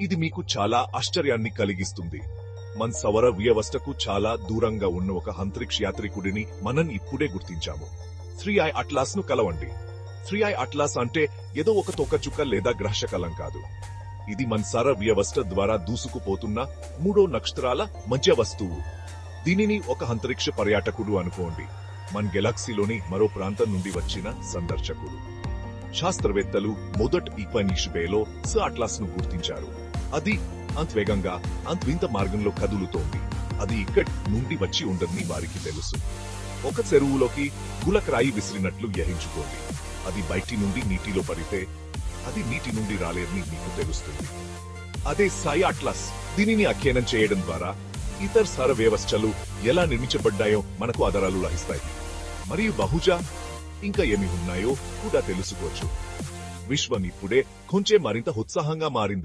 ఇది మీకు చాలా ఆశ్చర్యాన్ని కలిగిస్తుంది. మన సౌర వ్యవస్థకు చాలా దూరంగా ఉన్న ఒక అంతరిక్ష యాత్రికుడిని మనం ఇప్పుడే గుర్తించాము. 3i అట్లాస్ ను కలవండి. 3i అట్లాస్ అంటే ఏదో ఒక తోకచుక్క లేదా గ్రహశకలం కాదు. ఇది మన సౌర వ్యవస్థ ద్వారా దూసుకుపోతున్న 3 నక్షత్రాల మధ్య వస్తువు. దీనిని ఒక అంతరిక్ష పర్యాటకుడు అనుకోండి. మన గెలాక్సీలోని మరో ప్రాంతం నుండి వచ్చిన సందర్శకుడు. శాస్త్రవేత్తలు మొదట ఈ 2020లో అట్లాస్ ను గుర్తించారు. అది అంత వేగంగా అంత వింత మార్గంలో కదులుతోంది. అది ఇక్కడి నుండి వచ్చి ఉండదని వారికి తెలుసు. ఒక చెరువులోకి గులకరాయి విసిరినట్లు ఊహించుకోండి. అది బయటి నుండి నీటిలో పడితే అది నీటి నుండి రాలేదని మీకు తెలుస్తుంది. అదే సాయి అట్లాస్. దీనిని అధ్యయనం చేయడం ద్వారా ఇతర సౌర వ్యవస్థలు ఎలా నిర్మించబడ్డాయో మనకు ఆధారాలు లభిస్తాయి. మరియు బహుశా ఇంకా ఏమి ఉన్నాయో కూడా తెలుసుకోవచ్చు. విశ్వం ఇప్పుడే కొంచెం మరింత ఉత్సాహంగా మారింది.